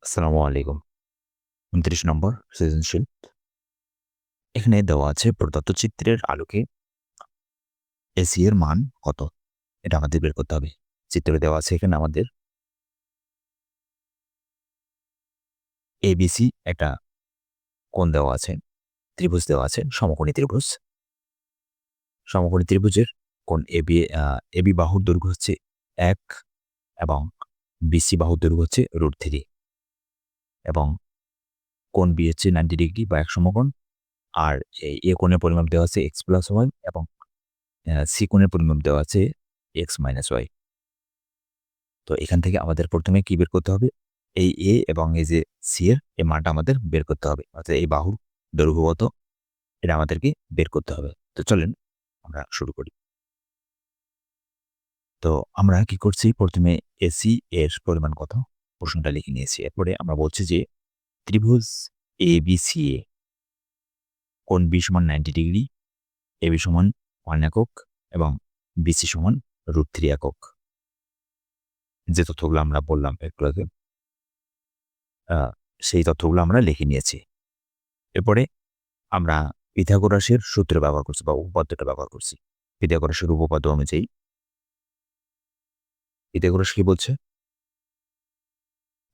আসসালামু আলাইকুম। ২৯ নম্বর সৃজনশীল। এখানে দেওয়া আছে প্রদত্ত চিত্রের আলোকে এসি এর মান কত? এটা আমাদের বের করতে হবে। চিত্রে দেওয়া আছে এখানে আমাদের এবিসি একটা কোণ দেওয়া আছে, ত্রিভুজ দেওয়া আছে, সমকোণী ত্রিভুজ। সমকোণী ত্রিভুজের কোণ এবি বাহুর দৈর্ঘ্য হচ্ছে ১ এবং বিসি বাহুর দৈর্ঘ্য হচ্ছে √3 এবং কোণ বি হচ্ছে 90 ডিগ্রি বা এক সমকোণ। আর এই এ কোণের পরিমাপ দেওয়া আছে x+y এবং সি কোণের পরিমাপ দেওয়া আছে x-y। তো এখান থেকে আমাদের প্রথমে কি বের করতে হবে? এই এ এবং এই যে সি এর এই মানটা আমাদের বের করতে হবে। অর্থাৎ এই বাহুর দৈর্ঘ্য কত এটা আমাদেরকে বের করতে হবে। তো চলেন আমরা শুরু করি। তো আমরা কি করছি? প্রথমে এসি এর পরিমাণ কত? প্রশ্নটা লিখে নিয়েছি। এরপরে আমরা বলছি যে ত্রিভুজ এবিসিএ কোণ বি সমান 90 ডিগ্রি, এবি সমান 1 একক এবং বিসি সমান √3 একক। যে তথ্যগুলো আমরা বললাম একটু আগে, সেই তথ্যগুলো আমরা লিখে নিয়েছি। এরপরে আমরা পিথাগোরাসের সূত্র ব্যবহার করছি বা উপপাদ্যটা ব্যবহার করছি। পিথাগোরাসের উপপাদ্য অনুযায়ী পিথাগোরাস কি বলছে?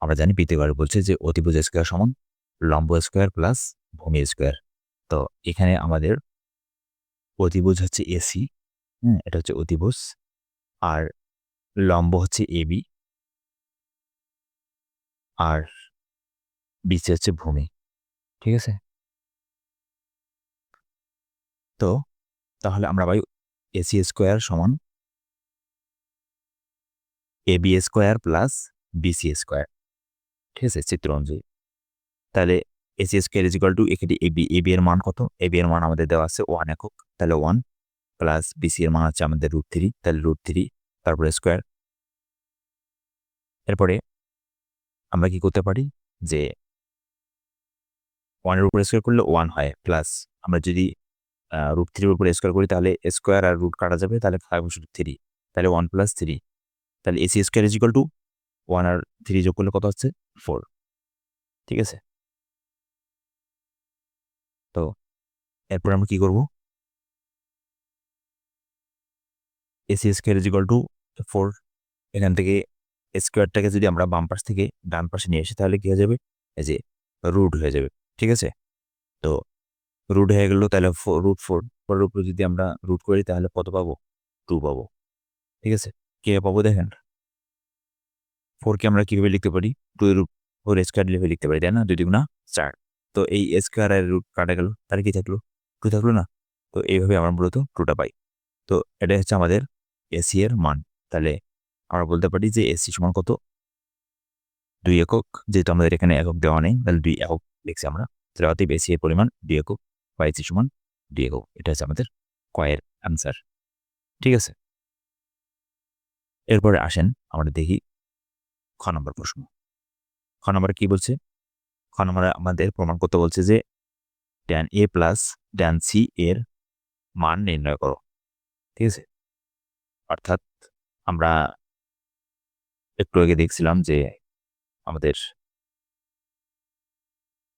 আমরা জানি পিথাগোরাস বলছে যে অতিভুজ স্কয়ার সমান লম্ব স্কয়ার প্লাস ভূমি স্কয়ার। তো এখানে আমাদের অতিভুজ হচ্ছে এসি, এটা হচ্ছে অতিভুজ, আর লম্ব হচ্ছে এবি, আর বিসি হচ্ছে ভূমি। ঠিক আছে? তো তাহলে আমরা পাই এসি স্কয়ার সমান AB square plus BC square. ঠিক আছে? চিত্র অনুযায়ী। তাহলে AC square is equal to এখানে এবি এর মান কত? এবি এর মান আমাদের দেওয়া আছে 1 একক। তাহলে 1 প্লাস বিসি এর মান হচ্ছে আমাদের √3, তাহলে √3 তারপরে স্কয়ার। এরপরে আমরা কি করতে পারি যে 1 এর উপরে স্কয়ার করলে 1 হয়, প্লাস আমরা যদি √3 এর উপরে স্কয়ার করি তাহলে স্কয়ার আর রুট কাটা যাবে, তাহলে থাকবে শুধু 3। তাহলে 1 প্লাস 3, তাহলে AC square is equal two 1 আর 3 যোগ করলে কত হচ্ছে? 4। ঠিক আছে? তো এরপর আমরা কি করব? AC square is equal two 4। এখান থেকে স্কয়ারটাকে যদি আমরা বাম পাশ থেকে ডান পাশে নিয়ে আসি তাহলে কি হয়ে যাবে? এই যে রুট হয়ে যাবে। ঠিক আছে? তো রুট হয়ে গেল, তাহলে √4 পরের উপরে যদি আমরা রুট করি তাহলে কত পাবো? 2 পাবো। ঠিক আছে? কিভাবে পাবো দেখেন? 4 কে আমরা কিভাবে লিখতে পারি? 2 এর 4 স্কয়ার লিখে লিখতে পারি, তাই না? 2 দুগুণা 4। তো এই স্কয়ার আর রুট কাটা গেল। তাহলে কি থাকলো? 2 থাকলো না? তো এইভাবে আমরা মূলত 2 টা পাই। তো এটাই হচ্ছে আমাদের এসি এর মান। তাহলে আমরা বলতে পারি যে এসি সমান কত? 2 একক। যেহেতু আমাদের এখানে একক দেওয়া নেই, তাহলে 2 একক লিখছি আমরা। তাহলে অতএব এসি এর পরিমাণ 2 একক বা এসি সমান 2 একক। এটা হচ্ছে আমাদের ক এর অ্যান্সার। ঠিক আছে? এরপরে আসেন আমরা দেখি খ নম্বর প্রশ্ন। খ নম্বরে কি বলছে? খ নম্বরে আমাদের প্রমাণ করতে বলছে যে tan A plus tan C এর মান নির্ণয় করো। ঠিক আছে? অর্থাৎ আমরা একটু আগে দেখছিলাম যে আমাদের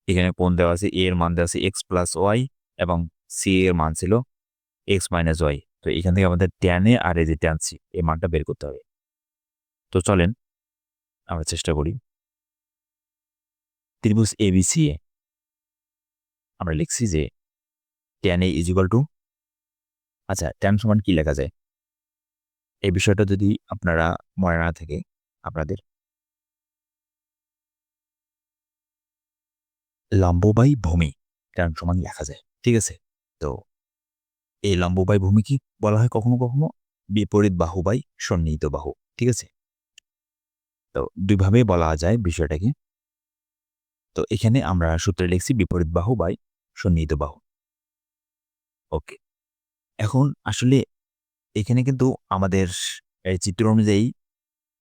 এখানে কোণ দেওয়া আছে, A এর মান দেওয়া আছে x+y এবং C এর মান ছিল x-y। তো এখান থেকে আমাদের tan A আর এই যে tan C এই মানটা বের করতে হবে। তো চলেন আমরা চেষ্টা করি। ত্রিভুজ ABC আমরা লিখছি যে tan A is equal two, আচ্ছা tan সমান কি লেখা যায়? এই বিষয়টা যদি আপনারা মনে না থাকে আপনাদের লম্ব বাই ভূমি tan সমান লেখা যায়। ঠিক আছে? তো এই লম্ব বাই ভূমি কি বলা হয় কখনো, কখনো বিপরীত বাহু বাই সন্নিহিত বাহু। ঠিক আছে? তো ২ ভাবেই বলা যায় বিষয়টাকে। তো এখানে আমরা সূত্রে লিখছি বিপরীত বাহু বাই সন্নিহিত বাহু। ওকে। এখন আসলে এখানে কিন্তু আমাদের এই চিত্র অনুযায়ী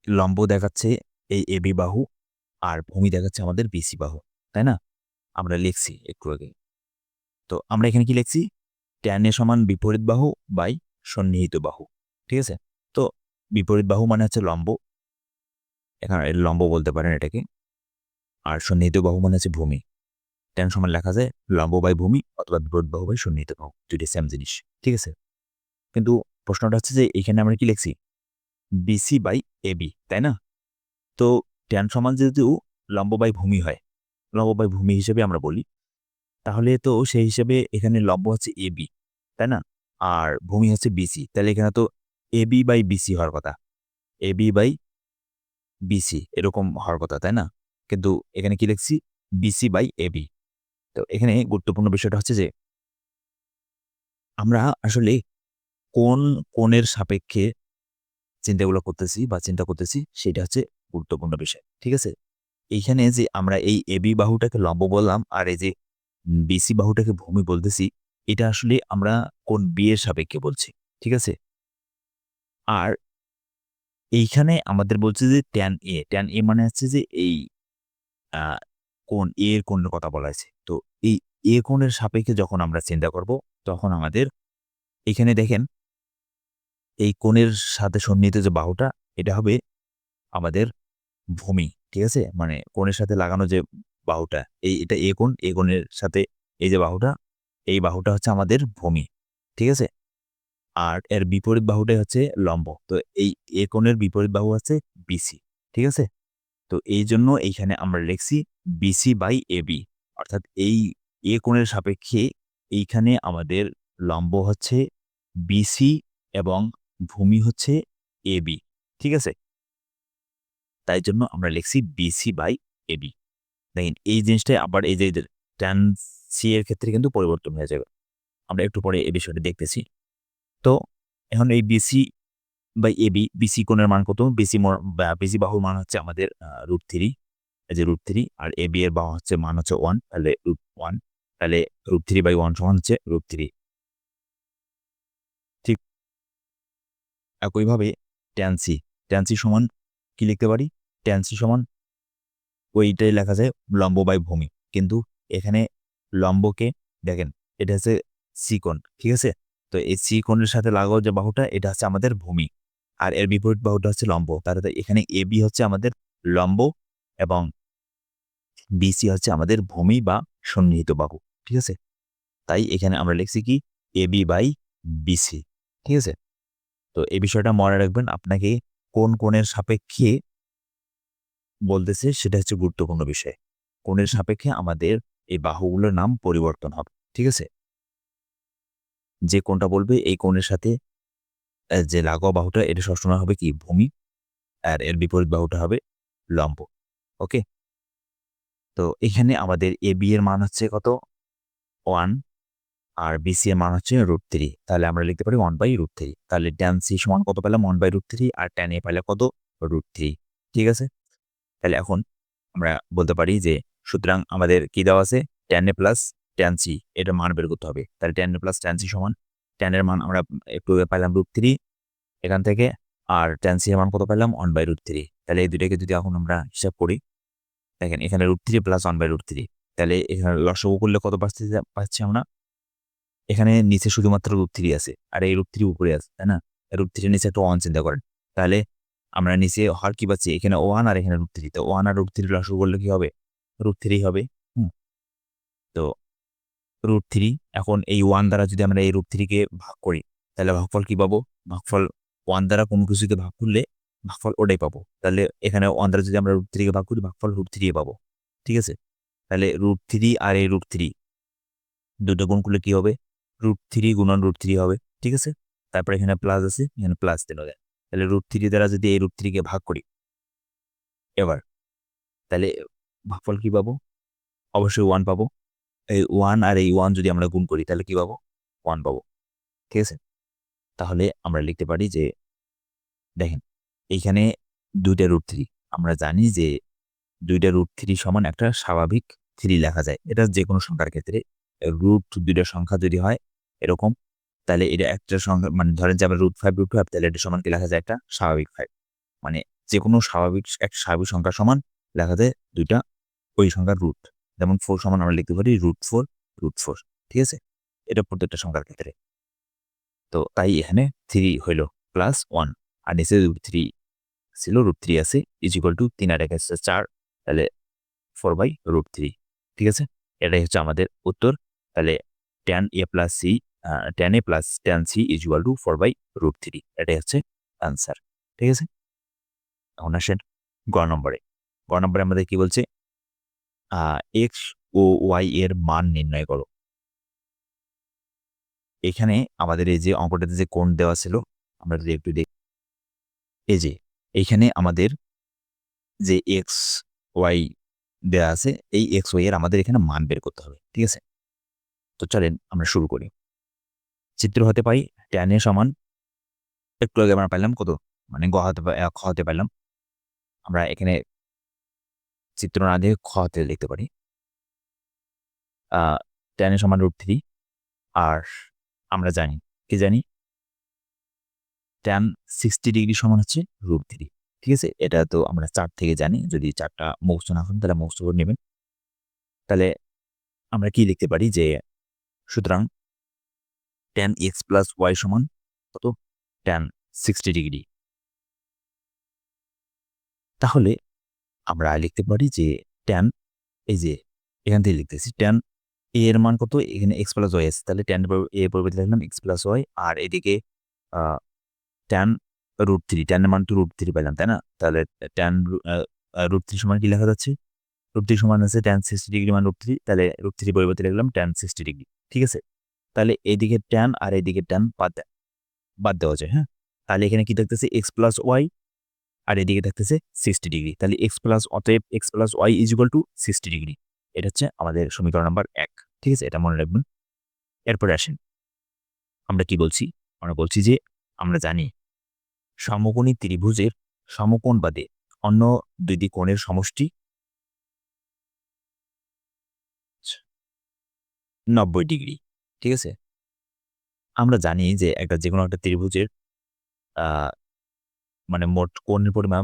লম্ব দেখাচ্ছে এই এবি বাহু আর ভূমি দেখাচ্ছে আমাদের বিসি বাহু। তাই না? আমরা লিখছি একটু আগে। তো আমরা এখানে কি লিখছি? tan A সমান বিপরীত বাহু বাই সন্নিহিত বাহু। ঠিক আছে? তো বিপরীত বাহু মানে হচ্ছে লম্ব। এখানে লম্ব বলতে পারেন এটাকে। আর সন্নিহিত বাহু মানে হচ্ছে ভূমি। ট্যান সমান লেখা যায় লম্ব বাই ভূমি অথবা বিপরীত বাহু বাই সন্নিহিত বাহু, দুইটি সেম জিনিস। ঠিক আছে? কিন্তু প্রশ্নটা হচ্ছে যে এখানে আমরা কি লিখছি? বিসি বাই এবি, তাই না? তো ট্যান সমান যেহেতু লম্ব বাই ভূমি হয়, লম্ব বাই ভূমি হিসেবে আমরা বলি, তাহলে তো সেই হিসেবে এখানে লম্ব হচ্ছে এবি, তাই না? আর ভূমি হচ্ছে বিসি। তাহলে এখানে তো এবি বাই বিসি হওয়ার কথা। এবি বাই বিসি এরকম হওয়ার কথা, তাই না? কিন্তু এখানে কি লিখছি? BC by AB. তো এখানে গুরুত্বপূর্ণ বিষয়টা হচ্ছে যে আমরা আসলে কোন কোণের সাপেক্ষে চিন্তাগুলো করতেছি বা চিন্তা করতেছি সেটা হচ্ছে গুরুত্বপূর্ণ বিষয়। ঠিক আছে? এইখানে যে আমরা এই এবি বাহুটাকে লম্ব বললাম আর এই যে বিসি বাহুটাকে ভূমি বলতেছি, এটা আসলে আমরা কোণ বি এর সাপেক্ষে বলছি। ঠিক আছে? আর এইখানে আমাদের বলছে যে ট্যান এ। ট্যান এ মানে হচ্ছে যে এই আ কোণ এ এর কোণের কথা বলা হয়েছে। তো এই এ কোণের সাপেক্ষে যখন আমরা চিন্তা করব, তখন আমাদের এখানে দেখেন এই কোণের সাথে সন্নিহিত যে বাহুটা, এটা হবে আমাদের ভূমি। ঠিক আছে? মানে কোণের সাথে লাগানো যে বাহুটা, এটা এ কোণ, এ কোণের সাথে এই যে বাহুটা, এই বাহুটা হচ্ছে আমাদের ভূমি। ঠিক আছে? আর এর বিপরীত বাহুটাই হচ্ছে লম্ব। তো এই এ কোণের বিপরীত বাহু হচ্ছে বিসি। ঠিক আছে? তো এইজন্য এইখানে আমরা লিখছি বিসি বাই এবি। অর্থাৎ এই এ কোণের সাপেক্ষে এইখানে আমাদের লম্ব হচ্ছে বিসি এবং ভূমি হচ্ছে এবি। ঠিক আছে? তাই জন্য আমরা লিখছি বিসি বাই এবি। দেখেন এই জিনিসটাই আবার এই যে ট্যান সি এর ক্ষেত্রে কিন্তু পরিবর্তন হয়ে যাবে। আমরা একটু পরে এই বিষয়টা দেখতেছি। তো এখন এই বিসি বাই এবি, বিসি কোণের মান কত? বিসি বাহুর মান হচ্ছে আমাদের √3, এই যে √3 আর এবি এর বাহু হচ্ছে মান হচ্ছে 1, তাহলে √1, তাহলে √3/1 সমান হচ্ছে √3। ঠিক একইভাবে ট্যান সি, ট্যান সি সমান কি লিখতে পারি? ট্যান সি সমান ওইটাই লেখা যায় লম্ব বাই ভূমি। কিন্তু এখানে লম্বকে দেখেন এটা হচ্ছে সি কোণ, ঠিক আছে? তো এই সি কোণের সাথে লাগাও যে বাহুটা এটা হচ্ছে আমাদের ভূমি। আর এর বিপরীত বাহুটা হচ্ছে লম্ব। তাহলে তো এখানে এবি হচ্ছে আমাদের লম্ব এবং বিসি হচ্ছে আমাদের ভূমি বা সন্নিহিত বাহু। ঠিক আছে? তাই এখানে আমরা লিখছি কি এবি বাই বিসি। ঠিক আছে? তো এই বিষয়টা মনে রাখবেন আপনাকে কোন কোণের সাপেক্ষে বলতেছে সেটা হচ্ছে গুরুত্বপূর্ণ বিষয়। কোণের সাপেক্ষে আমাদের এই বাহুগুলোর নাম পরিবর্তন হবে। ঠিক আছে? যে কোণটা বলবে এই কোণের সাথে যে লাগোয়া বাহুটা এটা সবসময় হবে কি ভূমি আর এর বিপরীত বাহুটা হবে লম্ব। ওকে? তো এখানে আমাদের এবি এর মান হচ্ছে কত? 1 আর বিসি এর মান হচ্ছে √3। তাহলে আমরা লিখতে পারি 1/√3। তাহলে tan c সমান কত পেলাম? 1/√3 আর tan a পাইলে কত? √3। ঠিক আছে? তাহলে এখন আমরা বলতে পারি যে সুতরাং আমাদের কি দেওয়া আছে? tan a plus tan c এটার মান বের করতে হবে। তাহলে tan a plus tan c সমান tan এর মান আমরা একটু আগে পাইলাম √3 এখান থেকে আর tan c এর মান কত পাইলাম? 1/√3। তাহলে এই দুইটাকে যদি এখন আমরা হিসাব করি, দেখেন এখানে √3 প্লাস 1/√3 তাহলে এখানে লসাগু করলে কত পাচ্ছি আমরা? এখানে নিচে শুধুমাত্র √3 আছে। আর এই √3 উপরে আছে, তাই না? √3 এর নিচে একটা 1 চিন্তা করেন। তাহলে আমরা নিচে হর কি পাচ্ছি? এখানে 1 আর এখানে √3 তো 1 আর √3 লসাগু করলে কি হবে? √3 হবে। হুম? তো √3 এখন এই 1 দ্বারা যদি আমরা এই √3 কে ভাগ করি, তাহলে ভাগফল কি পাবো? ভাগফল 1 দ্বারা কোনো কিছুকে ভাগ করলে ভাগফল ওটাই পাবো। তাহলে এখানে 1 দ্বারা যদি আমরা √3 কে ভাগ করি ভাগফল √3 পাবো। ঠিক আছে? তাহলে √3 আর এই √3 দুটো গুণ করলে কি হবে? √3 গুণন √3 হবে। ঠিক আছে? তারপর এখানে প্লাস আছে, এখানে প্লাস দিল যায়। তাহলে √3 দ্বারা যদি এই √3 কে ভাগ করি এবার, তাহলে ভাগফল কি পাবো? অবশ্যই 1 পাবো। এই 1 আর এই 1 যদি আমরা গুণ করি তাহলে কি পাবো? 1 পাবো। ঠিক আছে? তাহলে আমরা লিখতে পারি যে দেখেন এইখানে ২ টা √3 আমরা জানি যে ২ টা √3 সমান একটা স্বাভাবিক 3 লেখা যায়। এটা যেকোনো সংখ্যার ক্ষেত্রে রুট ২ টা সংখ্যা যদি হয় এরকম, তাহলে এটা একটা সংখ্যা মানে ধরেন যে আমরা √5 √5 তাহলে এটা সমান কি লেখা যায়? একটা স্বাভাবিক 5 মানে যেকোনো একটা স্বাভাবিক সংখ্যা সমান লেখা যায় ২ টা ওই সংখ্যার রুট। যেমন 4 সমান আমরা লিখতে পারি √4 √4 ঠিক আছে? এটা প্রত্যেকটা সংখ্যার ক্ষেত্রে। তো তাই এখানে 3 হইল প্লাস 1 আর নিচে √3 ছিল √3 আছে ইজ ইকুয়াল টু ৩ আর ১ আছে ৪ তাহলে 4/√3, ঠিক আছে? এটাই হচ্ছে আমাদের উত্তর। তাহলে tan a plus c tan a plus tan c is equal two 4/√3, এটাই হচ্ছে আনসার, ঠিক আছে? এখন আসেন গ নম্বরে। গ নম্বরে আমাদের কি বলছে? x ও y এর মান নির্ণয় করো। এখানে আমাদের এই যে অঙ্কটাতে যে কোণ দেওয়া ছিল, আমরা যদি একটু দেখি, এই যে এইখানে আমাদের যে x, y দেয়া আছে, এই x, y এর আমাদের এখানে মান বের করতে হবে, ঠিক আছে? তো চলেন আমরা শুরু করি। চিত্র হতে পাই tan a সমান, একটু আগে আমরা পাইলাম কত? মানে খ হতে পাইলাম। আমরা এখানে চিত্র না দিয়ে খ হতে লিখতে পারি। tan a সমান √3, আর আমরা জানি, কি জানি? tan 60 ডিগ্রি সমান হচ্ছে √3, ঠিক আছে? এটা তো আমরা চার্ট থেকে জানি। যদি চার্টটা মুখস্থ না করেন তাহলে মুখস্থ করে নেবেন। তাহলে আমরা কি লিখতে পারি যে, সুতরাং tan x প্লাস y সমান কত? tan 60 degree. তাহলে আমরা লিখতে পারি যে tan, এই যে এখান থেকে লিখতেছি tan a এর মান কত? এখানে x প্লাস y আছে। তাহলে tan a এর পরিবর্তে লিখলাম x প্লাস y, আর এদিকে আ tan √3, tan এর মান তো √3 পাইলাম, তাই না? তাহলে tan √3 সমান কি লেখা যাচ্ছে? √3 সমান আছে tan 60 ডিগ্রি মান √3, তাহলে √3 পরিবর্তে লিখলাম tan 60 ডিগ্রি, ঠিক আছে? তাহলে এদিকে tan আর এদিকে tan বাদ দেওয়া যায়, হ্যাঁ? তাহলে এখানে কি থাকতেছে? x প্লাস y, আর এদিকে থাকতেছে 60 ডিগ্রি। তাহলে অতএব x plus y is equal two 60 degree. এটা হচ্ছে আমাদের সমীকরণ নাম্বার 1, ঠিক আছে? এটা মনে রাখবেন। এরপরে আসেন, আমরা কি বলছি? আমরা বলছি যে আমরা জানি সমকোণী ত্রিভুজের সমকোণ বাদে অন্য দুইটি কোণের সমষ্টি 90 ডিগ্রি, ঠিক আছে? আমরা জানি যে যেকোনো একটা ত্রিভুজের আ মানে মোট কোণের পরিমাণ,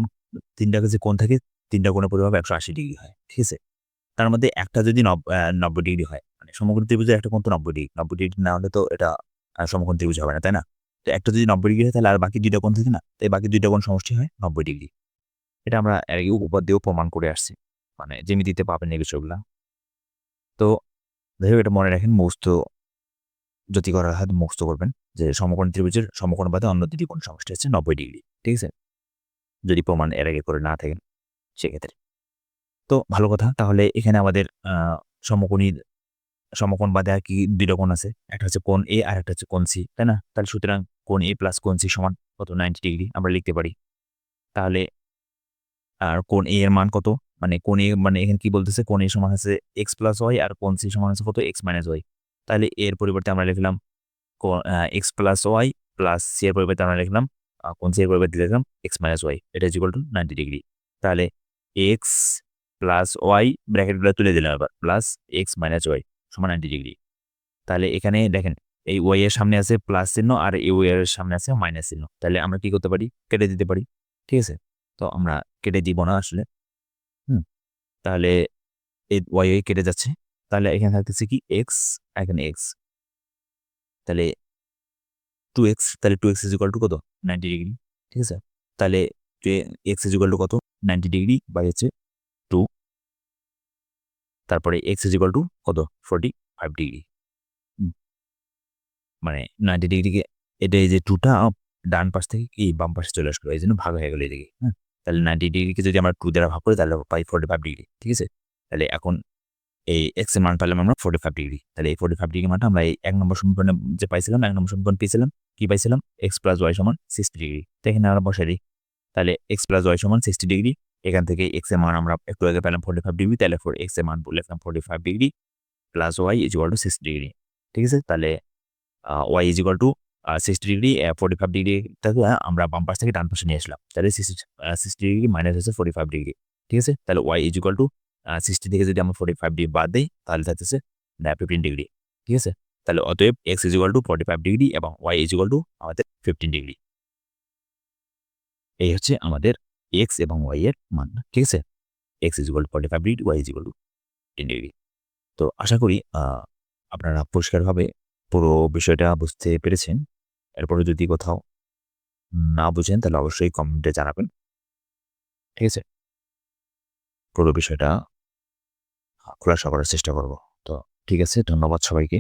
৩ টা যে কোণ থাকে, ৩ টা কোণের পরিমাপ ১৮০ ডিগ্রি হয়, ঠিক আছে? তার মধ্যে একটা যদি 90 ডিগ্রি হয়, মানে সমকোণ ত্রিভুজের একটা কোণ তো 90 ডিগ্রি। 90 ডিগ্রি না হলে তো এটা সমকোণ ত্রিভুজ হবে না, তাই না? তো একটা যদি 90 ডিগ্রি হয় তাহলে আর বাকি ২ টা কোণ থাকে না? তো এই বাকি ২ টা কোণ সমষ্টি হয় 90 ডিগ্রি। এটা আমরা এর আগে উপপাদ্য দিয়েও প্রমাণ করে আসছি। মানে জ্যামিতিতে পাবেন এই বিষয়গুলা। তো যাই হোক, এটা মনে রাখেন, মুখস্থ যদি করা হয় মুখস্থ করবেন যে সমকোণ ত্রিভুজের সমকোণ বাদে অন্য ২ টি কোণ সমষ্টি হচ্ছে 90 ডিগ্রি, ঠিক আছে? যদি প্রমাণ এর আগে করে না থাকেন সেক্ষেত্রে। তো ভালো কথা। তাহলে এখানে আমাদের সমকোণী সমকোণ বাদে আর কি ২ টা কোণ আছে। একটা হচ্ছে কোণ A আর একটা হচ্ছে কোণ C, তাই না? তাহলে সুতরাং কোণ A প্লাস কোণ C সমান কত? 90 ডিগ্রি আমরা লিখতে পারি। তাহলে আর কোণ A এর মান কত? মানে কোণ A, মানে এখানে কি বলতেছে? কোণ A সমান হচ্ছে x প্লাস y, আর কোণ C সমান হচ্ছে কত? x minus y। তাহলে A এর পরিবর্তে আমরা লিখলাম x plus y plus C এর পরিবর্তে আমরা লিখলাম কোণ C এর পরিবর্তে লিখলাম x মাইনাস y। এটা ইজ ইকুয়াল টু 90 ডিগ্রি। তাহলে x প্লাস y ব্র্যাকেটগুলো তুলে দিলাম এবার, প্লাস x মাইনাস y সমান 90 ডিগ্রি। তাহলে এখানে দেখেন, এই y এর সামনে আছে প্লাস চিহ্ন, আর এই y এর সামনে আছে মাইনাস চিহ্ন। তাহলে আমরা কি করতে পারি? কেটে দিতে পারি, ঠিক আছে? তো আমরা কেটে দিব না আসলে। হুম? তাহলে এই y কেটে যাচ্ছে। তাহলে এখানে থাকতেছে কি? x, এখানে x। তাহলে 2x, তাহলে 2x ইজ ইকুয়াল টু কত? 90 ডিগ্রি, ঠিক আছে? তাহলে x ইজ ইকুয়াল টু কত? 90 ডিগ্রি বাই হচ্ছে 2, তারপরে x ইজ ইকুয়াল টু কত? 45 ডিগ্রি। মানে 90 ডিগ্রিকে, এটা এই যে 2 টা ডান পাশ থেকে কি বাম পাশে চলে আসলো। এইজন্য ভাগ হয়ে গেল এদিকে, হ্যাঁ? তাহলে 90 ডিগ্রিকে যদি আমরা 2 দ্বারা ভাগ করি তাহলে পাই 45 ডিগ্রি, ঠিক আছে? তাহলে এখন এই x এর মান পেলাম আমরা 45 ডিগ্রি। তাহলে এই 45 ডিগ্রি মানটা আমরা এই ১ নম্বর সমীকরণে যে পাইছিলাম, ১ নম্বর সমীকরণ পেয়েছিলাম, কি পাইছিলাম? x প্লাস y সমান 60 ডিগ্রি। তো এখানে আমরা বসাই দিই। তাহলে x প্লাস y সমান 60 ডিগ্রি। এখান থেকে x এর মান আমরা একটু আগে পেলাম 45 ডিগ্রি। তাহলে x এর মান লিখলাম 45 degree plus y is equal two 60 degree. ঠিক আছে? তাহলে y is equal two 60 degree 45 ডিগ্রিটাকে আমরা বাম পাশ থেকে ডান পাশে নিয়ে আসলাম। তাহলে 60 ডিগ্রি মাইনাস হচ্ছে 45 ডিগ্রি। ঠিক আছে? তাহলে y ইজ ইকুয়াল টু 60 থেকে যদি আমরা 45 ডিগ্রি বাদ দেই তাহলে থাকতেছে 15 ডিগ্রি। ঠিক আছে? তাহলে অতএব x is equal two 45 degree এবং y ইজ ইকুয়াল টু আমাদের 15 ডিগ্রি। এই হচ্ছে আমাদের x এবং y এর মান। ঠিক আছে? x is equal two 45 degree, y is equal two 15 degree. তো আশা করি আপনারা পরিষ্কারভাবে পুরো বিষয়টা বুঝতে পেরেছেন। এরপরে যদি কোথাও না বুঝেন তাহলে অবশ্যই কমেন্টে জানাবেন। ঠিক আছে? পুরো বিষয়টা খোলাসা করার চেষ্টা করব। তো ঠিক আছে, ধন্যবাদ সবাইকে।